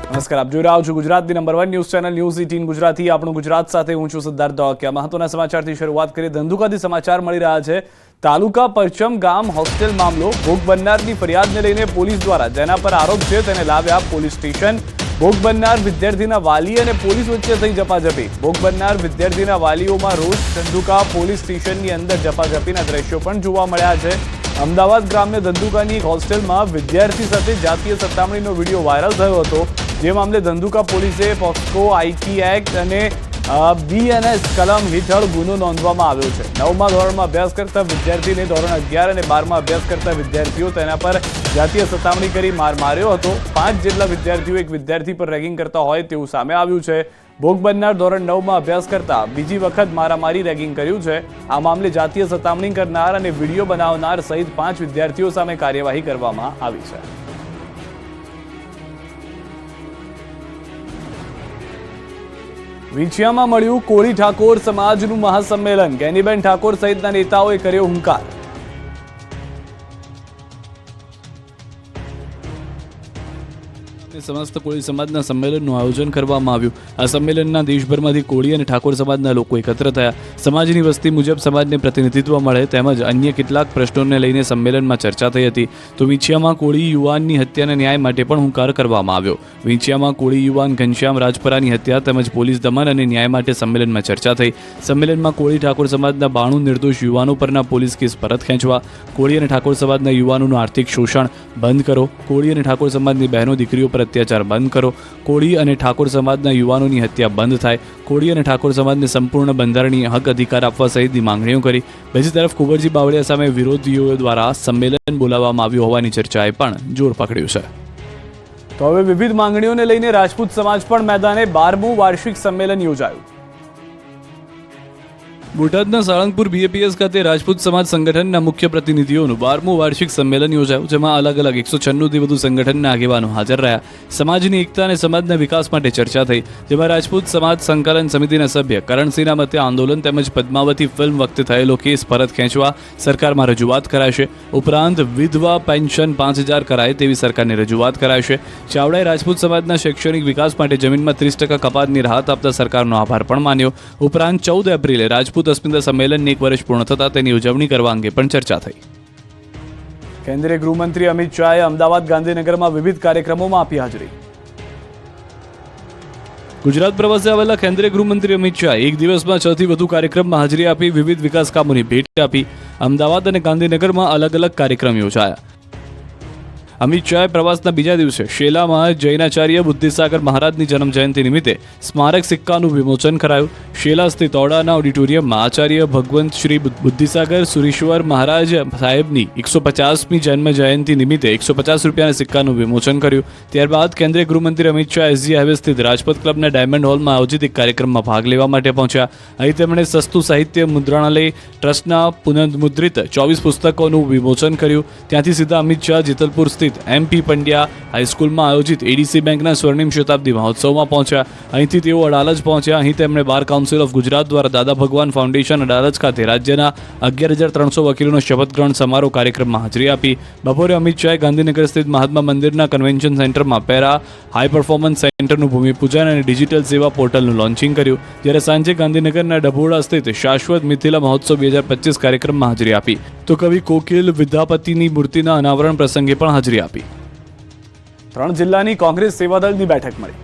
નમસ્કાર, આપ જોઈ રહ્યા છો ગુજરાતની number 1 news channel news 18 Gujarati. આપણું ગુજરાત સાથે હું છું સિદ્ધાર્થ ધોળકિયા. મહત્વના સમાચારથી શરૂઆત કરીએ. ધંધુકાથી સમાચાર મળી રહ્યા છે. તાલુકા પરચમ ગામ હોસ્ટેલ મામલો. ભોગ બનનારની ફરિયાદને લઈને પોલીસ દ્વારા જેના પર આરોપ છે તેને લાવ્યા પોલીસ સ્ટેશન. ભોગ બનનાર વિદ્યાર્થીના વાલી અને પોલીસ વચ્ચે થઈ ઝપાઝપી. ભોગ બનનાર વિદ્યાર્થીના વાલીઓમાં રોજ ધંધુકા પોલીસ સ્ટેશનની અંદર ઝપાઝપીના દ્રશ્યો પણ જોવા મળ્યા છે. અમદાવાદ ગ્રામ્ય ધંધુકાની એક હોસ્ટેલમાં વિદ્યાર્થી સાથે જાતીય સતામણીનો વિડીયો વાયરલ થયો હતો. જે મામલે ધંધુકા પોલીસે પોક્સો આઈટી એક્ટ અને બીએનએસ કલમ હેઠળ ગુનો નોંધવામાં આવ્યો છે. 9મા ધોરણમાં અભ્યાસ કરતા વિદ્યાર્થીને ધોરણ 11 અને 12માં અભ્યાસ કરતા વિદ્યાર્થીઓ તેના પર જાતીય સતામણી કરી માર માર્યો હતો. 5 જેટલા વિદ્યાર્થીઓ એક વિદ્યાર્થી પર રેગિંગ કરતા હોય તેવું સામે આવ્યું છે. ભોગ બનનાર ધોરણ 9માં અભ્યાસ કરતા બીજી વખત મારામારી રેગિંગ કર્યું છે. આ મામલે જાતીય સતામણી કરનાર અને વિડીયો બનાવનાર સહિત 5 વિદ્યાર્થીઓ સામે કાર્યવાહી કરવામાં આવી છે. વિંછિયામાં મળ્યું કોળી ઠાકોર સમાજનું મહાસંમેલન. ગેનીબેન ઠાકોર સહિતના નેતાઓએ કર્યો હુંકાર. સમસ્ત કોળી સમાજના સંમેલનનું આયોજન કરવામાં આવ્યું. આ સંમેલનના દેશભરમાંથી કોળી અને ઠાકોર સમાજના લોકો એકત્ર થયા. સમાજની વસ્તી મુજબ સમાજને પ્રતિનિધિત્વ મળે તેમજ અન્ય કેટલાક પ્રશ્નોને લઈને સંમેલનમાં ચર્ચા થઈ હતી. તો વિંછિયામાં કોળી યુવાનની હત્યાના ન્યાય માટે પણ હુંકાર કરવામાં આવ્યો. વિંછિયામાં કોળી યુવાન ઘનશ્યામ રાજપરાની હત્યા તેમજ પોલીસ દમન અને ન્યાય માટે સંમેલનમાં ચર્ચા થઈ. સંમેલનમાં કોળી ઠાકોર સમાજના 92 નિર્દોષ યુવાનો પરના પોલીસ કેસ પરત ખેંચવા, કોળી અને ઠાકોર સમાજના યુવાનોનું આર્થિક શોષણ બંધ કરો, કોળી અને ઠાકોર સમાજની બહેનો દીકરીઓ પર અત્યાચાર બંધ કરો, કોળી અને ઠાકોર સમાજના યુવાનોની હત્યા બંધ થાય, કોળી અને ઠાકોર સમાજને સંપૂર્ણ બંધારણીય હક અધિકાર આપવા સહિતની માંગણીઓ કરી. બીજી તરફ કુંવરજી બાવળિયા સામે વિરોધીઓ દ્વારા સંમેલન બોલાવવામાં આવ્યું હોવાની ચર્ચાએ પણ જોર પકડ્યું છે. તો હવે વિવિધ માંગણીઓને લઈને રાજપૂત સમાજ પણ મેદાને. 12મું વાર્ષિક સંમેલન યોજાયું. બોટાદના સાળંગપુર બીએપીએસ ખાતે રાજપૂત સમાજ સંગઠનના મુખ્ય પ્રતિનિધિઓનું 12મું વાર્ષિક સંમેલન યોજાયું. જેમાં અલગ અલગ 196થી વધુ સંગઠનના આગેવાનો હાજર રહ્યા. સમાજની એકતા અને સમાજના વિકાસ માટે ચર્ચા થઈ. જેમાં રાજપૂત સમાજ સંકલન સમિતિના સભ્ય કરણસિંહના મતે આંદોલન તેમજ પદ્માવતી ફિલ્મ વખતે થયેલો કેસ પરત ખેંચવા સરકારમાં રજૂઆત કરાશે. ઉપરાંત વિધવા પેન્શન 5000 કરાય તેવી સરકારને રજૂઆત કરાશે. ચાવડાએ રાજપૂત સમાજના શૈક્ષણિક વિકાસ માટે જમીનમાં 30% કપાતની રાહત આપતા સરકારનો આભાર પણ માન્યો. ઉપરાંત 14 એપ્રિલે રાજપૂત અસ્મિતા સંમેલનને 1 વર્ષ પૂર્ણ થતા તેની ઉજવણી કરવા અંગે પણ ચર્ચા થઈ. કેન્દ્રીય ગૃહમંત્રી અમિત શાહે અમદાવાદ ગાંધીનગરમાં વિવિધ કાર્યક્રમોમાં આપી હાજરી. ગુજરાત પ્રવાસે આવેલા કેન્દ્રીય ગૃહમંત્રી અમિત શાહે એક દિવસમાં 6થી વધુ કાર્યક્રમમાં હાજરી આપી વિવિધ વિકાસ કામોની ભેટ આપી. અમદાવાદ અને ગાંધીનગરમાં અલગ અલગ કાર્યક્રમ યોજાયા. અમિત શાહે પ્રવાસના બીજા દિવસે શેલામાં જૈનાચાર્ય બુદ્ધિસાગર મહારાજની જન્મ જયંતિ નિમિત્તે સ્મારક સિક્કાનું વિમોચન કરાયું. શેલા સ્થિત ઓડાના ઓડિટોરિયમમાં આચાર્ય ભગવંત શ્રી બુદ્ધિસાગર સુરીશ્વર મહારાજ સાહેબની 150મી જન્મ જયંતિ નિમિત્તે 150 રૂપિયાના સિક્કાનું વિમોચન કર્યું. ત્યારબાદ કેન્દ્રીય ગૃહમંત્રી અમિત શાહ એસજી હાઈવે સ્થિત રાજપથ ક્લબના ડાયમંડ હોલમાં આયોજિત એક કાર્યક્રમમાં ભાગ લેવા માટે પહોંચ્યા. અહીં તેમણે સસ્તું સાહિત્ય મુદ્રણાલય ટ્રસ્ટના પુનઃમુદ્રિત 24 પુસ્તકોનું વિમોચન કર્યું. ત્યાંથી સીધા અમિત શાહ જેતલપુર સ્થિત એમપી પંડ્યા હાઈસ્કૂલમાં આયોજિત એડીસી બેંકના સ્વર્ણિમ શતાબ્દી મહોત્સવમાં પહોંચ્યા. અહીંથી તેઓ અડાલજ પહોંચ્યા. અહીં તેમણે બાર કાઉન્સિલ ઓફ ગુજરાત દ્વારા દાદા ભગવાન ફાઉન્ડેશન અડાલજ ખાતે રાજ્યના 11,300 વકીલોનો શપથ ગ્રહણ સમારોહ કાર્યક્રમમાં હાજરી આપી. બપોરે અમિત શાહે ગાંધીનગર સ્થિત મહાત્મા મંદિરના કન્વેન્શન સેન્ટરમાં પેરા હાઈ પરફોર્મન્સ સેન્ટરનું ભૂમિપૂજન અને ડિજિટલ સેવા પોર્ટલનું લોન્ચિંગ કર્યું. જ્યારે સાંજે ગાંધીનગરના ડભોડા સ્થિત શાશ્વત મિથિલા મહોત્સવ 2025 કાર્યક્રમમાં હાજરી આપી. તો કવિ કોકિલ વિદ્યાપતિની મૂર્તિના અનાવરણ પ્રસંગે પણ હાજરી આપી. 3 જિલ્લાની કોંગ્રેસ સેવાદળની બેઠક મળી.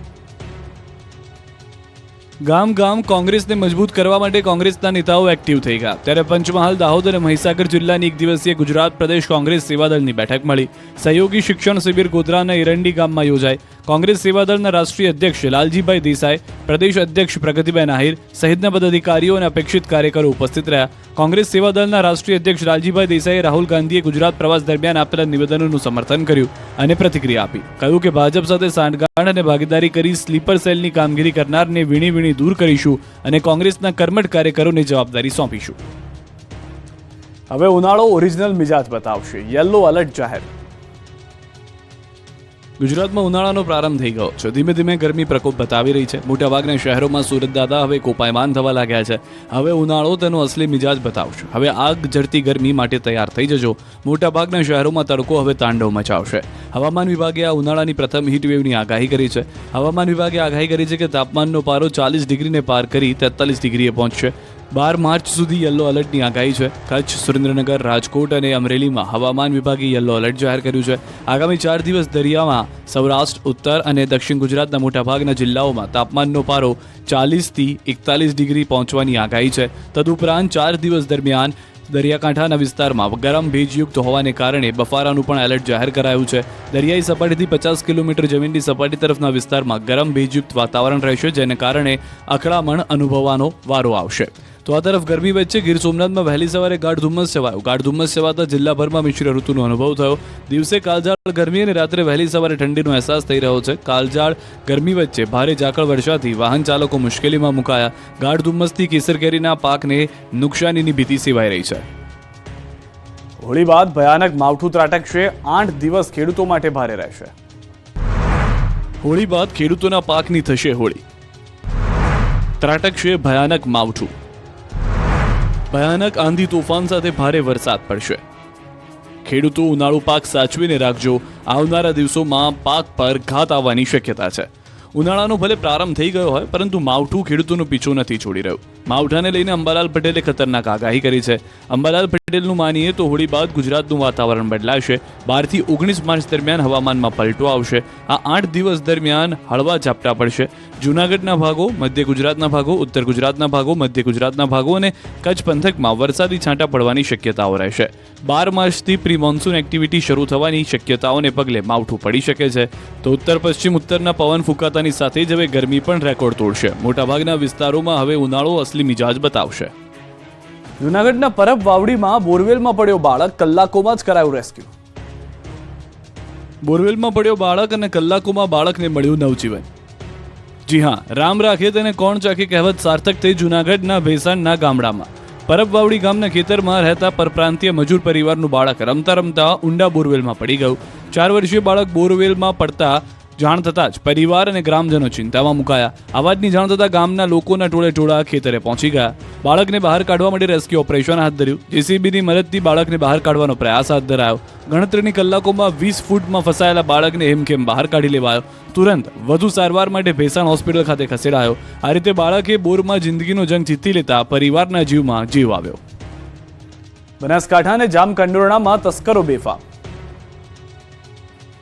ગામ ગામ કોંગ્રેસને મજબૂત કરવા માટે કોંગ્રેસના નેતાઓ એક્ટિવ થઈ ગયા. ત્યારે પંચમહાલ, દાહોદ અને મહીસાગર જિલ્લાની એક દિવસીય ગુજરાત પ્રદેશ કોંગ્રેસ સેવાદળની બેઠક મળી. સહયોગી શિક્ષણ શિબિર ગોધરાના એરંડી ગામમાં યોજાઈ. કોંગ્રેસ સેવાદળના રાષ્ટ્રીય અધ્યક્ષ લાલજીભાઈ દેસાઈ, પ્રદેશ અધ્યક્ષ પ્રગતિબેન આહિર સહિતના પદાધિકારીઓ અને અપેક્ષિત કાર્યકરો ઉપસ્થિત રહ્યા. કોંગ્રેસ સેવાદળના રાષ્ટ્રીય અધ્યક્ષ લાલજીભાઈ દેસાઈએ રાહુલ ગાંધીએ ગુજરાત પ્રવાસ દરમિયાન આપેલા નિવેદનોનું સમર્થન કર્યું અને પ્રતિક્રિયા આપી. કહ્યું કે ભાજપ સાથે સાંઠગાંઠ અને ભાગીદારી કરી સ્લીપર સેલની કામગીરી કરનારને વીણી દૂર કરીશું અને કોંગ્રેસના કર્મઠ કાર્યકરોને જવાબદારી સોંપીશું. હવે ઉનાળો ઓરિજિનલ મિજાજ બતાવશે. યલો એલર્ટ જાહેર. ગુજરાતમાં ઉનાળાનો પ્રારંભ થઈ ગયો છે. ધીમે ધીમે ગરમી પ્રકોપ બતાવી રહી છે. મોટાભાગના શહેરોમાં સુરત દાદા હવે કોપાયમાન થવા લાગ્યા છે. હવે ઉનાળો તેનો અસલી મિજાજ બતાવશે. હવે આગ ઝરતી ગરમી માટે તૈયાર થઈ જજો. મોટાભાગના શહેરોમાં તડકો હવે તાંડવ મચાવશે. હવામાન વિભાગે આ ઉનાળાની પ્રથમ હીટવેવની આગાહી કરી છે. હવામાન વિભાગે આગાહી કરી છે કે તાપમાનનો પારો 40 ડિગ્રીને પાર કરી 43 ડિગ્રીએ પહોંચશે. 12 માર્ચ સુધી યલો એલર્ટની આગાહી છે. કચ્છ, સુરેન્દ્રનગર, રાજકોટ અને અમરેલીમાં હવામાન વિભાગે યલો એલર્ટ જાહેર કર્યું છે. આગામી 4 દિવસ દરિયામાં સૌરાષ્ટ્ર, ઉત્તર અને દક્ષિણ ગુજરાતના મોટાભાગના જિલ્લાઓમાં તાપમાનનો પારો 40થી 41 ડિગ્રી પહોંચવાની આગાહી છે. તદુપરાંત 4 દિવસ દરમિયાન દરિયાકાંઠાના વિસ્તારમાં ગરમ ભેજયુક્ત હોવાને કારણે બફારાનું પણ એલર્ટ જાહેર કરાયું છે. દરિયાઈ સપાટીથી 50 કિલોમીટર જમીનની સપાટી તરફના વિસ્તારમાં ગરમ ભેજયુક્ત વાતાવરણ રહેશે, જેને કારણે અકળામણ અનુભવવાનો વારો આવશે. તો આ તરફ ગરમી વચ્ચે ગીર સોમનાથમાં વહેલી સવારે ગાઢ ધુમ્મસ છવાયો. ગાઢ ધુમ્મસ છવાતા જિલ્લાભરમાં મિશ્ર ઋતુનો અનુભવ થયો. દિવસે કાળઝાળ ગરમી અને રાત્રે વહેલી સવારે ઠંડીનો અહેસાસ થઈ રહ્યો છે. કાળઝાળ ગરમી વચ્ચે ભારે ઝાકળ વર્ષાથી વાહન ચાલકો મુશ્કેલીમાં મુકાયા. ગાઢ ધુમ્મસથી કેસર કેરીના પાકને નુકસાનીની ભીતિ સેવાઈ રહી છે. હોળી બાદ ભયાનક માવઠું ત્રાટકશે. 8 દિવસ ખેડૂતો માટે ભારે રહેશે. હોળી બાદ ખેડૂતોના પાકની થશે હોળી. ત્રાટકશે ભયાનક માવઠું. ભયાનક આંધી તોફાન સાથે ભારે વરસાદ પડશે. ખેડૂતો ઉનાળુ પાક સાચવીને રાખજો. આવનારા દિવસોમાં પાક પર ઘાત આવવાની શક્યતા છે. ઉનાળાનો ભલે પ્રારંભ થઈ ગયો હોય, પરંતુ માવઠું ખેડૂતોનો પીછો નથી છોડી રહ્યું. માવઠાને લઈને અંબાલાલ પટેલે ખતરનાક આગાહી કરી છે. અંબાલાલ પટેલનું માનીએ તો હોળી બાદ ગુજરાતનું વાતાવરણ બદલાશે. 12 થી 19 માર્ચ દરમિયાન હવામાનમાં પલટો આવશે. આ 8 દિવસ દરમિયાન હળવા ઝાપટા પડશે. જૂનાગઢના ભાગો, મધ્ય ગુજરાતના ભાગો, ઉત્તર ગુજરાતના ભાગો, મધ્ય ગુજરાતના ભાગો અને કચ્છ પંથકમાં વરસાદી છાંટા પડવાની શક્યતાઓ રહેશે. 12 માર્ચથી પ્રી મોન્સૂન એક્ટિવિટી શરૂ થવાની શક્યતાઓને પગલે માવઠું પડી શકે છે. તો ઉત્તર પશ્ચિમ ઉત્તરના પવન ફૂંકાતાની સાથે જ હવે ગરમી પણ રેકોર્ડ તોડશે. મોટાભાગના વિસ્તારોમાં હવે ઉનાળો અસલી મિજાજ બતાવશે. જૂનાગઢના પરબ વાવડીમાં બોરવેલમાં પડ્યો બાળક, કલાકોમાં જ કરાયું રેસ્ક્યુ. બોરવેલમાં પડ્યો બાળક અને કલાકોમાં બાળકને મળ્યું નવજીવન. જી હા, રામ રાખે તેને કોણ ચાખે કહેવત સાર્થક થઈ જૂનાગઢના ભેસાણના ગામડામાં. પરબવાવડી ગામના ખેતરમાં રહેતા પરપ્રાંતીય મજૂર પરિવારનું બાળક રમતા રમતા ઊંડા બોરવેલમાં પડી ગયું. 4 વર્ષીય બાળક બોરવેલમાં પડતા જાણ થતાં જ પરિવાર અને ગ્રામજનો ચિંતામાં મુકાયા. આવાજની જાણ થતાં ગામના લોકોના ટોળે ખેતરે પહોંચી ગયા. બાળકને બહાર કાઢવા માટે રેસ્ક્યુ ઓપરેશન હાથ ધર્યું. જેસીબીની મદદથી બાળકને બહાર કાઢવાનો પ્રયાસ હાથ ધરાયો. ગણતરીની કલાકોમાં 20 ફૂટમાં ફસાયેલા બાળકને હેમખેમ બહાર કાઢી લેવાયો. તુરંત વધુ સારવાર માટે ભેસાણ હોસ્પિટલ ખાતે ખસેડાયો. આ રીતે બાળકે બોરમાં જિંદગીનો જંગ જીતી લેતા પરિવારના જીવમાં જીવ આવ્યો. બનાસકાંઠા અને જામકંડોરણામાં તસ્કરો બેફામ.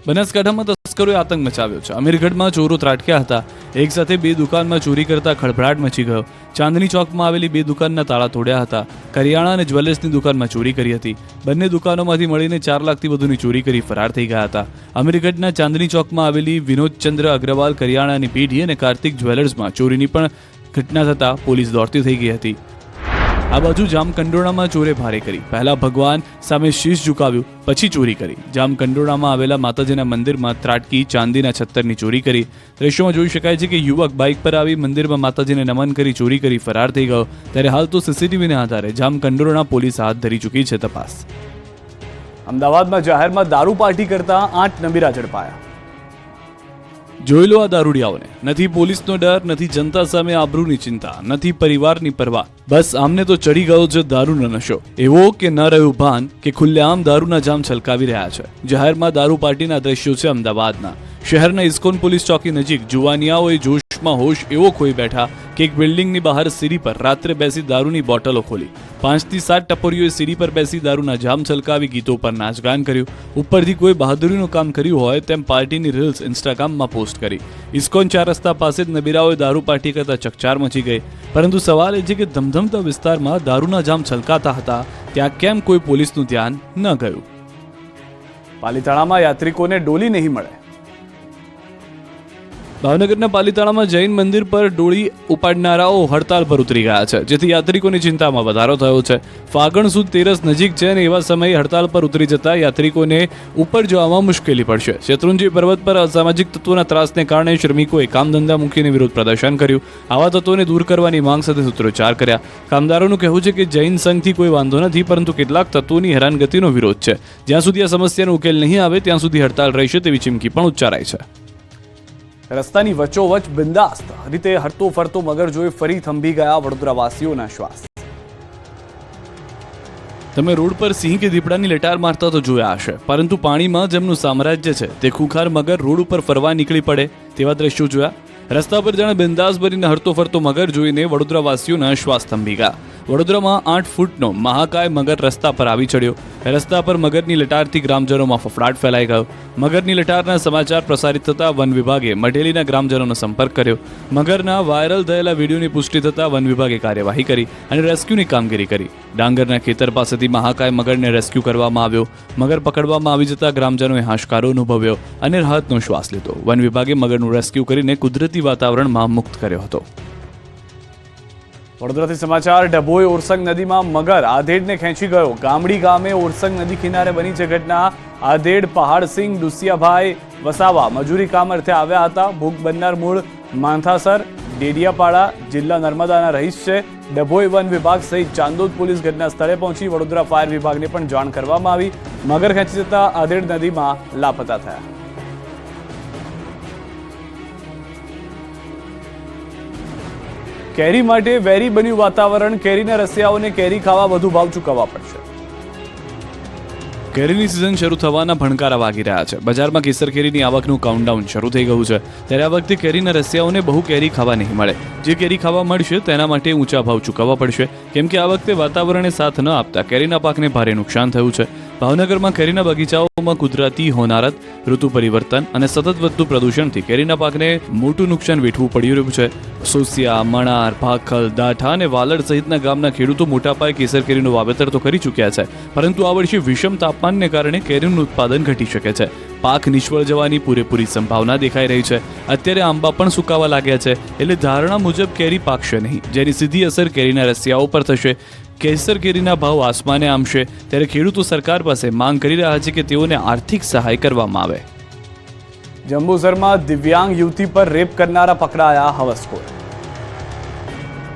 બનાસકાંઠામાં તસ્કરોએ આતંક મચાવ્યો છે. અમીરગઢમાં ચોરો ત્રાટક્યા હતા. એક સાથે 2 દુકાનમાં ચોરી કરતા ખળભળાટ મચી ગયો. ચાંદની ચોકમાં આવેલી 2 દુકાનના તાળા તોડ્યા હતા. કરિયાણા અને જ્વેલર્સની દુકાનમાં ચોરી કરી હતી. બંને દુકાનોમાંથી મળીને 4 લાખથી વધુની ચોરી કરી ફરાર થઈ ગયા હતા. અમીરગઢના ચાંદની ચોકમાં આવેલી વિનોદચંદ્ર અગ્રવાલ કરિયાણાની પેઢી અને કાર્તિક જ્વેલર્સમાં ચોરીની પણ ઘટના થતાં પોલીસ દોડતી થઈ ગઈ હતી. આ બાજુ જામકંડોરણામાં ચોરે ભારે કરી. પહેલા ભગવાન સામે શીશ ઝુકાવ્યું, પછી ચોરી કરી. જામકંડોરણામાં આવેલા માતાજીના મંદિરમાં ત્રાટકી ચાંદીના છત્તરની ચોરી કરી. દ્રશ્યોમાં જોઈ શકાય છે કે યુવક બાઇક પર આવી મંદિરમાં માતાજીને નમન કરી ચોરી કરી ફરાર થઈ ગયો. ત્યારે હાલ તો સીસીટીવીના આધારે જામકંડોરણા પોલીસ હાથ ધરી ચૂકી છે તપાસ. અમદાવાદમાં જાહેરમાં દારૂ પાર્ટી કરતા 8 નબીરા ઝડપાયા. જોઈ લો આ દારૂડિયાઓને. નથી પોલીસનો ડર, નથી જનતા સામે આબરૂની ચિંતા, નથી પરિવારની પરવા. બસ આમને તો ચડી ગયો છે દારૂનો નશો. એવો કે ન રહ્યું ભાન કે ખુલ્લેઆમ દારૂના જામ છલકાવી રહ્યા છે. જાહેરમાં દારૂ પાર્ટીના દ્રશ્યો છે અમદાવાદના. શહેરના ઇસ્કોન પોલીસ ચોકી નજીક જુવાનિયાઓએ જોશમાં હોશ એવો ખોઈ બેઠા કે એક બિલ્ડિંગની બહાર સીડી પર રાત્રે બેસી દારૂની બોટલો ખોલી. 5 થી 7 ટપરીઓએ સીડી પર બેસી દારૂના જામ છલકાવી ગીતો પર નાચગાન કર્યું. ઉપરથી કોઈ બહાદુરીનું કામ કર્યું હોય તેમ પાર્ટીની રીલ્સ ઇન્સ્ટાગ્રામમાં પોસ્ટ કરી. ઇસ્કોન 4 રસ્તા પાસે જ નબીરાઓએ દારૂ પાર્ટી કરતા ચકચાર મચી ગઈ. પરંતુ સવાલ એ છે કે ધમધમતા વિસ્તારમાં દારૂના જામ છલકાતા હતા, ત્યાં કેમ કોઈ પોલીસનું ધ્યાન ન ગયું? પાલીતાણામાં યાત્રિકોને ડોલી નહીં મળે. ભાવનગરના પાલીતાણામાં જૈન મંદિર પર ડોળી ઉપાડનારાઓ હડતાલ પર ઉતરી ગયા છે, જેથી યાત્રિકોની ચિંતામાં વધારો થયો છે. ફાગણ સુદ તેરસ નજીક છે અને એવા સમયે હડતાલ પર ઉતરી જતા યાત્રિકોને ઉપર જવામાં મુશ્કેલી પડશે. શેત્રુંજી પર્વત પર અસામાજિક તત્વોના ત્રાસને કારણે શ્રમિકોએ કામધંધા મૂકીને વિરોધ પ્રદર્શન કર્યું. આવા તત્વોને દૂર કરવાની માંગ સાથે સૂત્રોચ્ચાર કર્યા. કામદારોનું કહેવું છે કે જૈન સંઘથી કોઈ વાંધો નથી, પરંતુ કેટલાક તત્વોની હેરાનગતિનો વિરોધ છે. જ્યાં સુધી આ સમસ્યાનો ઉકેલ નહીં આવે ત્યાં સુધી હડતાલ રહેશે તેવી ચીમકી પણ ઉચ્ચારાઈ છે. રસ્તાની વચ્ચોવચ બિંદાસ્ત રીતે હરતો ફરતો મગર જોઈ ફરી થંભી ગયા વડોદરાવાસીઓના શ્વાસ. તમે રોડ પર સિંહ કે દીપડાની લટાર મારતા તો જોયા હશે, પરંતુ પાણીમાં જેમનું સામ્રાજ્ય છે તે ખુખાર મગર રોડ ઉપર ફરવા નીકળી પડે તેવા દ્રશ્યો જોયા. રસ્તા પર જાણે બિંદાસ ભરીને હરતો ફરતો મગર જોઈને વડોદરાવાસીઓના શ્વાસ થંભી ગયા. વડોદરામાં 8 ફૂટનો મહાકાય મગર રસ્તા પર આવી ચડ્યો. રસ્તા પર મગરની લટારથી ગ્રામજનોમાં ફફડાટ ફેલાઈ ગયો. મગરની લટારના સમાચાર પ્રસારિત થતા વન વિભાગે મઢેલીના ગ્રામજનોનો સંપર્ક કર્યો. મગરના વાયરલ થયેલા વિડીયોની પુષ્ટિ થતા વન વિભાગે કાર્યવાહી કરી અને રેસ્ક્યુની કામગીરી કરી. ડાંગરના ખેતર પાસેથી મહાકાય મગરને રેસ્ક્યુ કરવામાં આવ્યો. મગર પકડવામાં આવી જતા ગ્રામજનોએ હાશકારો અનુભવ્યો અને રાહતનો શ્વાસ લીધો. વન વિભાગે મગરનું રેસ્ક્યુ કરીને કુદરતી વાતાવરણમાં મુક્ત કર્યો હતો. વડોદરાથી સમાચાર. ડભોઈ ઓરસંગ નદીમાં મગર આધેડને ખેંચી ગયો. ગામડી ગામે ઓરસંગ નદી કિનારે બની છે ઘટના. આધેડ પહાડસિંહ દુસિયાભાઈ વસાવા મજૂરી કામ અર્થે આવ્યા હતા. ભૂખ બનનાર મૂળ માંથાસર ડેડિયાપાડા જિલ્લા નર્મદાના રહીશ છે. ડભોઈ વન વિભાગ સહિત ચાંદોદ પોલીસ ઘટના સ્થળે પહોંચી વડોદરા ફાયર વિભાગને પણ જાણ કરવામાં આવી. મગર ખેંચી જતા આધેડ નદીમાં લાપતા થયા. કેરી માટે વેરી બન્યું વાતાવરણ. કેરીના રસિયાઓને કેરી ખાવા વધુ ભાવ ચૂકવવા પડશે. કેરીની સિઝન શરૂ થવાના ભણકારા વાગી રહ્યા છે. બજારમાં કેસર કેરીની આવકનું કાઉન્ટડાઉન શરૂ થઈ ગયું છે. ત્યારે આ વખતે કેરીના રસિયાઓને બહુ કેરી ખાવા નહીં મળે. જે કેરી ખાવા મળશે તેના માટે ઊંચા ભાવ ચૂકવવા પડશે, કેમ કે આ વખતે વાતાવરણે સાથ ન આપતા કેરીના પાકને ભારે નુકસાન થયું છે. ભાવનગરમાં કેરીના બગીચાઓમાં કુદરતી હોનારત, ઋતુ પરિવર્તન અને સતત વધતું પ્રદૂષણથી કેરીના પાકને મોટું નુકસાન વેઠવું પડી રહ્યું છે. સોસિયા, મણાર, ભાખલ, દાઠા અને વાલડ સહિતના ગામના ખેડૂતો મોટા પાયે કેસર કેરીનું વાવેતર તો કરી ચૂક્યા છે, પરંતુ આ વર્ષે વિષમ તાપમાનને કારણે કેરીનું ઉત્પાદન ઘટી શકે છે. પાક નિષ્ફળ જવાની પૂરેપૂરી સંભાવના દેખાઈ રહી છે. અત્યારે આંબા પણ સુકાવા લાગ્યા છે, એટલે ધારણા મુજબ કેરી પાકશે નહીં, જેની સીધી અસર કેરીના રસિયાઓ પર થશે. કેસર કેરીના ભાવ આસમાને આંબશે, ત્યારે ખેડૂતો સરકાર પાસે માંગ કરી રહ્યા છે કે તેઓને આર્થિક સહાય કરવામાં આવે. જંબુસરમાં દિવ્યાંગ યુવતી પર રેપ કરનારા પકડાયા. હવસખોર.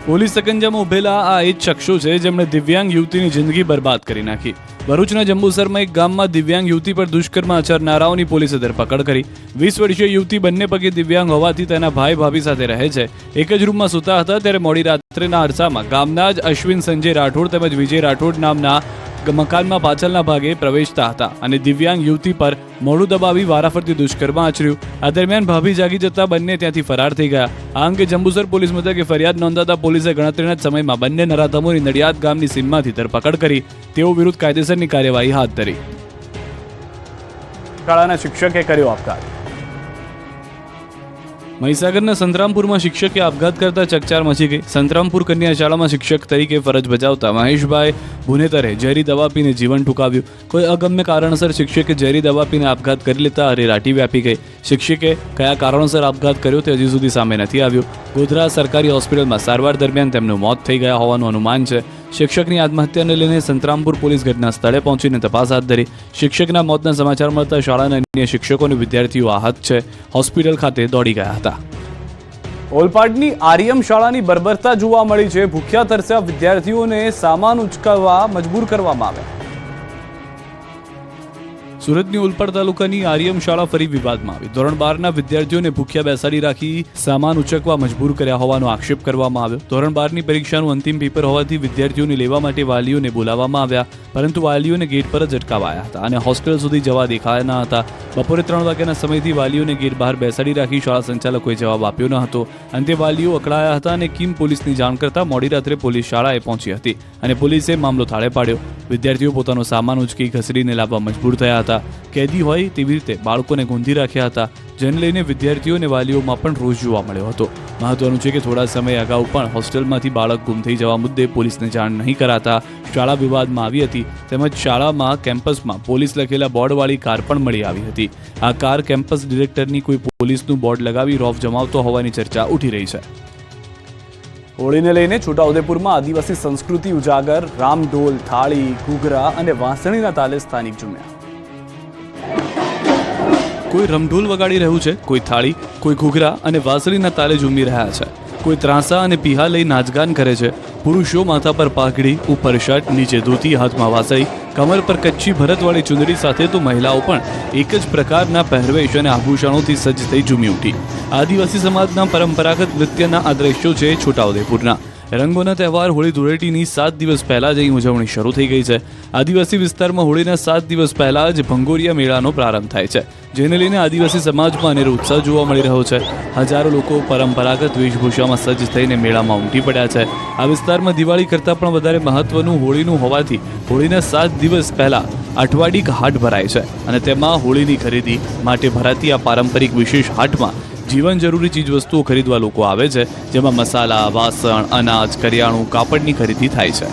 પોલીસ સકંજામાં ઉભેલા આ એ જ શખ્સો છે જેમણે દિવ્યાંગ યુવતીની જિંદગી બરબાદ કરી નાખી. ભરૂચના જંબુસરમાં એક ગામમાં દિવ્યાંગ યુવતી પર દુષ્કર્મ આચરનારાઓની પોલીસે ધરપકડ કરી. 20 વર્ષીય યુવતી બંને પગે દિવ્યાંગ હોવાથી તેના ભાઈ ભાભી સાથે રહે છે. એક જ રૂમમાં સૂતા હતા ત્યારે મોડી રાત્રેના અરસામાં ગામના જ અશ્વિન સંજય રાઠોડ તેમજ વિજય રાઠોડ નામના મકાનમાં પાછળના ભાગે પ્રવેશતા હતા અને દિવ્યાંગ યુવતી પર મોઢું દબાવી વારાફરતી દુષ્કર્મ આચર્યું. આ દરમિયાન ભાભી જાગી જતા બંને ત્યાંથી ફરાર થઈ ગયા. આ અંગે જંબુસર પોલીસ મથકે ફરિયાદ નોંધાતા પોલીસે ગણતરીના જ સમયમાં બંને નરાધમોની નડિયાદ ગામની સીમમાંથી ધરપકડ કરી તેઓ વિરુદ્ધ કાયદેસરની કાર્યવાહી હાથ ધરી. શાળાના શિક્ષકે કર્યો આપઘાત. મહીસાગરના સંતરામપુરમાં શિક્ષકે આપઘાત કરતા ચકચાર મચી ગઈ. સંતરામપુર કન્યા શાળામાં શિક્ષક તરીકે ફરજ બજાવતા મહેશભાઈ ભુનેતરે ઝેરી દવા પીને જીવન ટૂંકાવ્યું. કોઈ અગમ્ય કારણસર શિક્ષકે ઝેરી દવા પીને આપઘાત કરી લેતા અરેરાટી વ્યાપી ગઈ. શિક્ષકે કયા કારણોસર આપઘાત કર્યો તે હજી સુધી સામે નથી આવ્યું. ગોધરા સરકારી હોસ્પિટલમાં સારવાર દરમિયાન તેમનું મોત થઈ ગયા હોવાનું અનુમાન છે. શિક્ષકની આત્મહત્યાને લઈને સંતરામપુર પોલીસ ઘટના સ્થળે પહોંચીને તપાસ હાથ ધરી. શિક્ષકના મોતના સમાચાર મળતા શાળાના અન્ય શિક્ષકો અને વિદ્યાર્થીઓ આહત છે. હોસ્પિટલ ખાતે દોડી ગયા હતા. ઓલપાડની આર્યમ શાળાની બર્બરતા જોવા મળી છે. ભૂખ્યા તરસ્યા વિદ્યાર્થીઓને સામાન ઉચકાવવા મજબૂર કરવામાં આવ્યા. સુરતની ઓલપાડ તાલુકાની આર્યમ શાળા ફરી વિવાદમાં આવી. ધોરણ 12ના વિદ્યાર્થીઓને ભૂખ્યા બેસાડી રાખી સામાન ઉચકવા મજબૂર કર્યા હોવાનો આક્ષેપ કરવામાં આવ્યો. ધોરણ 12ની પરીક્ષાનું અંતિમ પેપર હોવાથી વિદ્યાર્થીઓને લેવા માટે વાલીઓને બોલાવવામાં આવ્યા, પરંતુ વાલીઓને ગેટ પર જ અટકાવાયા હતા અને હોસ્ટેલ સુધી જવા દેખાયા ન હતા. બપોરે 3 વાગ્યાના સમયથી વાલીઓને ગેટ બહાર બેસાડી રાખી શાળા સંચાલકોએ જવાબ આપ્યો ન હતો. અંતે વાલીઓ અકળાયા હતા અને કિમ પોલીસની જાણ કરતા મોડી રાત્રે પોલીસ શાળાએ પહોંચી હતી અને પોલીસે મામલો થાળે પાડ્યો. વિદ્યાર્થીઓ પોતાનો સામાન ઉચકી ઘસડીને લાવવા મજબૂર થયા હતા. હતા. કેદી હોય તેવી રીતે બાળકોને ગોંધી રાખ્યા હતા, જેને લઈને વિદ્યાર્થીઓ અને વાલીઓમાં પણ રોષ જોવા મળ્યો હતો. મહત્વનું છે કે થોડા સમય અગાઉ પણ હોસ્ટેલમાંથી બાળક ગુમ થઈ જવા મુદ્દે પોલીસને જાણ નહીં કરાતા શાળા વિવાદમાં આવી હતી. તેમજ શાળામાં કેમ્પસમાં પોલીસ લખેલા બોર્ડવાળી કાર પણ મળી આવી હતી. આ કાર કેમ્પસ ડિરેક્ટરની કોઈ પોલીસનું બોર્ડ લગાવી રોફ જમાવતો હોવાની ચર્ચા ઉઠી રહી છે. હોળીને લઈને છોટાઉદેપુરમાં આદિવાસી સંસ્કૃતિ ઉજાગર, રામઢોલ, થાળી, ઘૂઘરા અને વાંસળીના તાલે સ્થાનિક ઝૂમ્યા. કોઈ રમઢોલ વગાડી રહ્યું છે, કોઈ થાળી, કોઈ ઘૂઘરા અને વાંસળીના તાલે ઝૂમી રહ્યા છે, કોઈ ત્રાંસા અને પીહા લઈ નાચગાન કરે છે. પુરુષો માથા પર પાઘડી, ઉપર શર્ટ, નીચે ધોતી, હાથમાં વાંસળી, કમર પર કચ્છી ભરતવાળી ચુંદડી સાથે તો મહિલાઓ પણ એક જ પ્રકારના પહેરવેશ અને આભૂષણોથી સજ્જ થઈ ઝૂમી ઉઠી. આદિવાસી સમાજના પરંપરાગત નૃત્યના આ દ્રશ્યો છે છોટાઉદેપુરના. રંગોના તહેવાર હોળી ધૂળેટીની 7 દિવસ પહેલા જ અહીં ઉજવણી શરૂ થઈ ગઈ છે. આદિવાસી વિસ્તારમાં હોળીના 7 દિવસ પહેલા જ ભંગોરિયા મેળાનો પ્રારંભ થાય છે, જેને લઈને આદિવાસી સમાજમાં અનેરો ઉત્સાહ જોવા મળી રહ્યો છે. હજારો લોકો પરંપરાગત વેશભૂષામાં સજ્જ થઈને મેળામાં ઉમટી પડ્યા છે. આ વિસ્તારમાં દિવાળી કરતાં પણ વધારે મહત્વનું હોળીનું હોવાથી હોળીના 7 દિવસ પહેલા અઠવાડિક હાટ ભરાય છે અને તેમાં હોળીની ખરીદી માટે ભરાતી આ પારંપરિક વિશેષ હાટમાં જીવન જરૂરી ચીજવસ્તુઓ ખરીદવા લોકો આવે છે, જેમાં મસાલા, વાસણ, અનાજ, કરિયાણું, કાપડની ખરીદી થાય છે.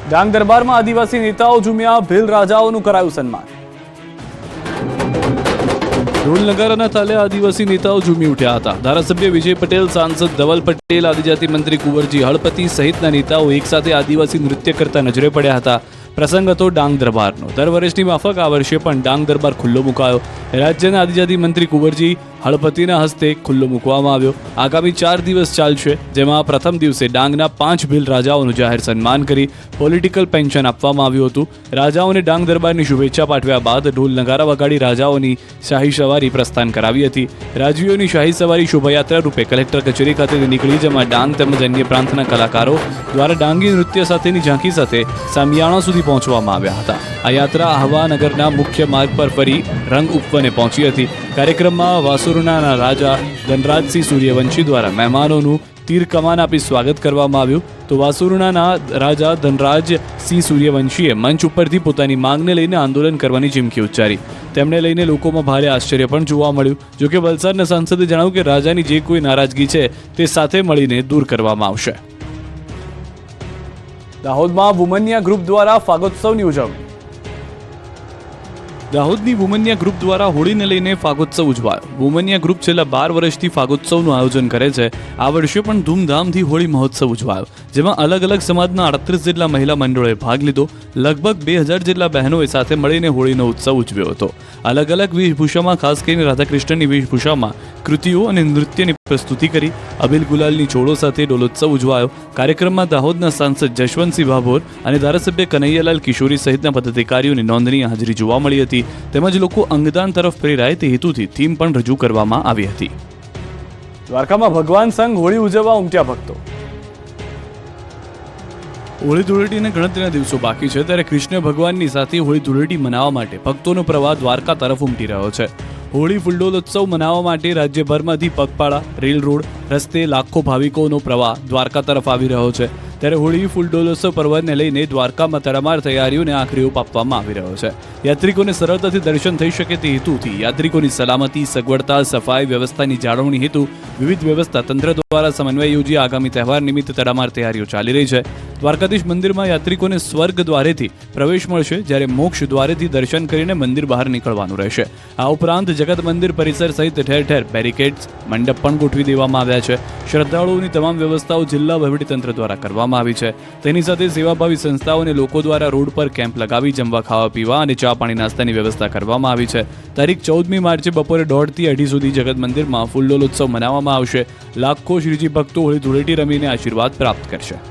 ડાંગ દરબારમાં આદિવાસી નેતાઓ ઝૂમ્યા, ભીલ રાજાઓનું કરાયું સન્માન. ઢોલ નગારાના તાલે આદિવાસી નેતાઓ ઝૂમી ઉઠ્યા હતા. ધારાસભ્ય વિજય પટેલ, સાંસદ ધવલ પટેલ, આદિજાતિ મંત્રી કુંવરજી હળપતિ સહિતના નેતાઓ એકસાથે આદિવાસી નૃત્ય કરતા નજરે પડ્યા હતા. પ્રસંગ હતો ડાંગ દરબારનો. દર વર્ષની માફક આ વર્ષે પણ ડાંગ દરબાર ખુલ્લો મુકાયો. રાજ્યના આદિજાતિ મંત્રી કુંવરજી હળપતિના હસ્તે ખુલ્લો મૂકવામાં આવ્યો. આગામી 4 દિવસ ચાલશે, જેમાં પ્રથમ દિવસે ડાંગના 5 ભીલ રાજાઓનું જાહેર સન્માન કરી પોલિટિકલ પેન્શન આપવામાં આવ્યું હતું. રાજાઓને ડાંગ દરબારની શુભેચ્છા પાઠવ્યા બાદ ઢોલ નગારા વગાડી રાજાઓની શાહી સવારી પ્રસ્થાન કરાવી હતી. રાજવીઓની શાહી સવારી શોભાયાત્રા રૂપે કલેક્ટર કચેરી ખાતેથી નીકળી, જેમાં ડાંગ તેમજ અન્ય પ્રાંતના કલાકારો દ્વારા ડાંગી નૃત્ય સાથેની ઝાંખી સાથે સામિયાણા સુધી પહોંચવામાં આવ્યા હતા. આ યાત્રા આહવા નગરના મુખ્ય માર્ગ પર ફરી રંગ ઉપવને પહોંચી હતી. કાર્યક્રમમાં વાસુરનાના રાજા ધનરાજસિંહ સૂર્યવંશી દ્વારા મહેમાનોનું તીર કમાન આપી સ્વાગત કરવામાં આવ્યું. તો વાસુરનાના રાજા ધનરાજસિંહ સૂર્યવંશીએ મંચ ઉપરથી પોતાની માંગને લઈને આંદોલન કરવાની ચીમકી ઉચ્ચારી. તેમને લઈને લોકોમાં ભારે આશ્ચર્ય પણ જોવા મળ્યું. જોકે વલસાડના સાંસદે જણાવ્યું કે રાજાની જે કોઈ નારાજગી છે તે સાથે મળીને દૂર કરવામાં આવશે. દાહોદમાં વુમન્યા ગ્રુપ દ્વારા ફાગોત્સવની ઉજવણી. દાહોદની વુમન્યા ગ્રુપ દ્વારા હોળીને લઈને ફાગોત્સવ ઉજવાયો. વુમન્યા ગ્રુપ છેલ્લા 12 વર્ષથી ફાગોત્સવનું આયોજન કરે છે. આ વર્ષે પણ ધૂમધામથી હોળી મહોત્સવ ઉજવાયો, જેમાં અલગ અલગ સમાજના 38 જેટલા મહિલા મંડળોએ ભાગ લીધો. લગભગ 2000 જેટલા બહેનોએ સાથે મળીને હોળીનો ઉત્સવ ઉજવ્યો હતો. અલગ અલગ વેશભૂષામાં, ખાસ કરીને રાધાકૃષ્ણની વેશભૂષામાં કૃતિઓ અને નૃત્યની પ્રસ્તુતિ કરી. અબીલ ગુલાલની છોડો સાથે ડોલોત્સવ ઉજવાયો. કાર્યક્રમમાં દાહોદના સાંસદ જશવંતસિંહ ભાભોર અને ધારાસભ્ય કનૈયાલાલ કિશોરી સહિતના પદાધિકારીઓની નોંધનીય હાજરી જોવા મળી હતી. તેમજ લોકો અંગદાન તરફ પ્રેરાય તે હેતુથી થીમ પણ રજૂ કરવામાં આવી હતી. દ્વારકામાં ભગવાન સંઘ હોળી ઉજવવા ઉમટ્યા ભક્તો. હોળી ધૂળેટીને ગણતરીના દિવસો બાકી છે, ત્યારે કૃષ્ણ ભગવાનની સાથે હોળી ધૂળેટી મનાવવા માટે ભક્તોનો પ્રવાહ દ્વારકા તરફ ઉમટી રહ્યો છે. હોળી ફૂલડોલોત્સવ મનાવવા માટે રાજ્યભરમાંથી પગપાળા, રેલ રોડ રસ્તે લાખો ભાવિકોનો પ્રવાહ દ્વારકા તરફ આવી રહ્યો છે. ત્યારે હોળી ફૂલડોલોત્સવ પર્વને લઈને દ્વારકામાં તડામાર તૈયારીઓને આખરી ઓપ આપવામાં આવી રહ્યો છે. યાત્રિકોને સરળતાથી દર્શન થઈ શકે તે હેતુથી યાત્રિકોની સલામતી, સગવડતા, સફાઈ વ્યવસ્થાની જાળવણી હેતુ વિવિધ વ્યવસ્થા તંત્ર દ્વારા સમન્વય યોજી આગામી તહેવાર નિમિત્તે તડામાર તૈયારીઓ ચાલી રહી છે. દ્વારકાધીશ મંદિરમાં યાત્રિકોને સ્વર્ગ દ્વારેથી પ્રવેશ મળશે, જ્યારે મોક્ષ દ્વારેથી દર્શન કરીને મંદિર બહાર નીકળવાનું રહેશે. આ ઉપરાંત જગત મંદિર પરિસર સહિત ઠેર ઠેર બેરિકેડ્સ, મંડપ પણ ગોઠવી દેવામાં આવ્યા છે. શ્રદ્ધાળુઓની તમામ વ્યવસ્થાઓ જિલ્લા વહીવટીતંત્ર દ્વારા કરવામાં આવી છે. તેની સાથે સેવાભાવી સંસ્થાઓ અને લોકો દ્વારા રોડ પર કેમ્પ લગાવી જમવા, ખાવા પીવા અને ચા પાણી નાસ્તાની વ્યવસ્થા કરવામાં આવી છે. તારીખ 14મી માર્ચે બપોરે 1:30 થી 2:30 સુધી જગત મંદિરમાં ફૂલડોલોત્સવ મનાવવામાં આવશે. લાખો શ્રીજી ભક્તો હોળી ધૂળેટી રમીને આશીર્વાદ પ્રાપ્ત કરશે.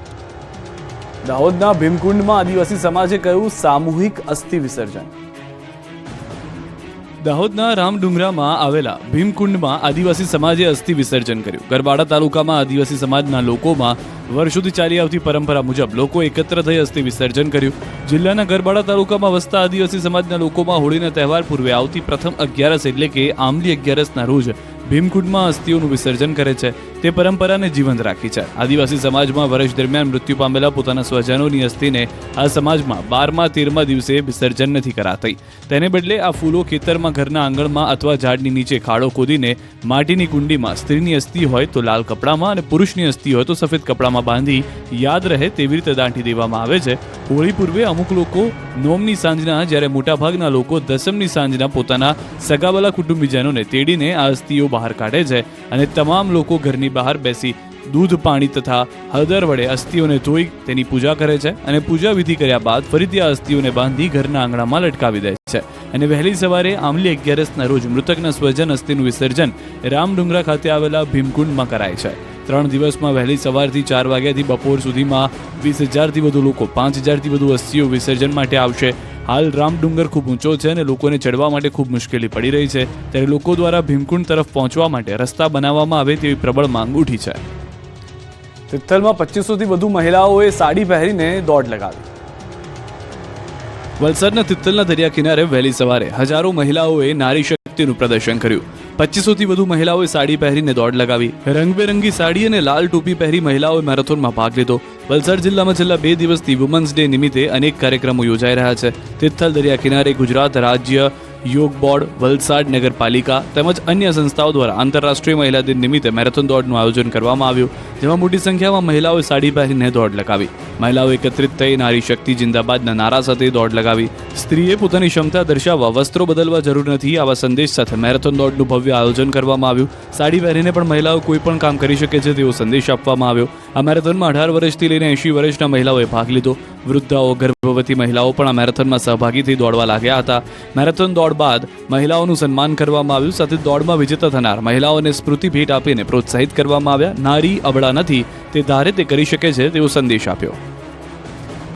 દાહોદના ભીમકુંડમાં આદિવાસી સમાજે કહ્યું સામૂહિક અસ્થિ વિસર્જન. દાહોદના રામડુંગરામાં આવેલા ભીમકુંડમાં આદિવાસી સમાજે અસ્થિ વિસર્જન કર્યું. ગરબાડા તાલુકામાં આદિવાસી સમાજના લોકોમાં વર્ષોથી ચાલી આવતી પરંપરા મુજબ લોકો એકત્ર થઈ અસ્થિ વિસર્જન કર્યું. જિલ્લાના ગરબાડા તાલુકામાં વસતા આદિવાસી સમાજના લોકોમાં હોળીના તહેવાર પૂર્વે આવતી પ્રથમ 11 એટલે કે આંબલી 11ના રોજ ભીમકુંડમાં અસ્થિઓનું વિસર્જન કરે છે. તે પરંપરાને જીવંત રાખી છે. આદિવાસી સમાજમાં વર્ષ દરમિયાન મૃત્યુ પામેલા પોતાના સ્વજનોની અસ્થિને આ સમાજમાં 12મા-13મા દિવસે વિસર્જન નથી કરાતી. તેને બદલે આ ફૂલો ખેતરમાં, ઘરના આંગણમાં અથવા ઝાડની નીચે ખાડો ખોદીને માટીની કુંડીમાં સ્ત્રીની અસ્થિ હોય તો લાલ કપડામાં અને પુરુષની અસ્થિ હોય તો સફેદ કપડામાં બાંધી યાદ રહે તેવી રીતે દાંટી દેવામાં આવે છે. હોળી પૂર્વે અમુક લોકો નોમની સાંજના, જ્યારે મોટાભાગના લોકો દસમની સાંજના પોતાના સગાવાલા કુટુંબીજનોને તેડીને આ અસ્થિઓ બહાર કાઢે છે અને તમામ લોકો ઘરની બહાર બેસી દૂધ, પાણી તથા હળદર વડે અસ્થિઓને ધોઈ તેની પૂજા કરે છે અને પૂજા વિધિ કર્યા બાદ ફરીથી આ અસ્થિઓને બાંધી ઘરના આંગણામાં લટકાવી દે છે અને વહેલી સવારે આમલી 11ના રોજ મૃતકના સ્વજન અસ્થિનું વિસર્જન રામડુંગરા ખાતે આવેલા ભીમકુંડમાં કરાય છે. 3 દિવસમાં વહેલી સવારથી 4 વાગ્યાથી બપોર સુધીમાં 20,000થી વધુ લોકો, 5,000થી વધુ અસ્થિઓ વિસર્જન માટે આવશે. હાલ રામડુંગર ખૂબ ઊંચો છે અને લોકોને ચડવા માટે ખૂબ મુશ્કેલી પડી રહી છે, ત્યારે લોકો દ્વારા ભીમકુંડ તરફ પહોંચવા માટે રસ્તા બનાવવામાં આવે તેવી પ્રબળ માંગ ઉઠી છે. તિથલમાં 2500થી વધુ મહિલાઓએ સાડી પહેરીને દોડ લગાવી. વલસાડના તિથલના દરિયા કિનારે વહેલી સવારે હજારો મહિલાઓએ નારી શક્તિનું પ્રદર્શન કર્યું. 2500થી વધુ મહિલાઓએ સાડી પહેરીને દોડ લગાવી. રંગબેરંગી સાડી અને લાલ ટોપી પહેરી મહિલાઓએ મેરેથોનમાં ભાગ લીધો. વલસાડ જિલ્લામાં છેલ્લા 2 દિવસથી વુમન્સ ડે નિમિત્તે અનેક કાર્યક્રમો યોજાઈ રહ્યા છે. તિથલ દરિયા કિનારે ગુજરાત રાજ્ય યોગ બોર્ડ, વલસાડ નગરપાલિકા તેમજ અન્ય સંસ્થાઓ દ્વારા આંતરરાષ્ટ્રીય મહિલા દિન નિમિત્તે મેરેથોન દોડનું આયોજન કરવામાં આવ્યું, જેમાં મોટી સંખ્યામાં મહિલાઓએ સાડી પહેરીને દોડ લગાવી. મહિલાઓ એકત્રિત થઈ નારી શક્તિ જિંદાબાદના નારા સાથે દોડ લગાવી. સ્ત્રીએ પોતાની ક્ષમતા દર્શાવવા વસ્ત્રો બદલવા જરૂર નથી, આવા સંદેશ સાથે મેરેથોન દોડનું ભવ્ય આયોજન કરવામાં આવ્યું. સાડી પહેરીને પણ મહિલાઓ કોઈ પણ કામ કરી શકે છે તેવો સંદેશ આપવામાં આવ્યો. આ મેરેથોનમાં 18 વર્ષથી લઈને 80 વર્ષના મહિલાઓએ ભાગ લીધો. વૃદ્ધાઓ, ગર્ભવતી મહિલાઓ પણ આ મેરેથોનમાં સહભાગી થઈ દોડવા લાગ્યા હતા. મેરેથોન દોડ બાદ મહિલાઓનું સન્માન કરવામાં આવ્યું, સાથે દોડમાં વિજેતા થનાર મહિલાઓને સ્મૃતિ ભેટ આપીને પ્રોત્સાહિત કરવામાં આવ્યા. નારી અબળા નથી, તે ધારે તે કરી શકે છે તેવો સંદેશ આપ્યો.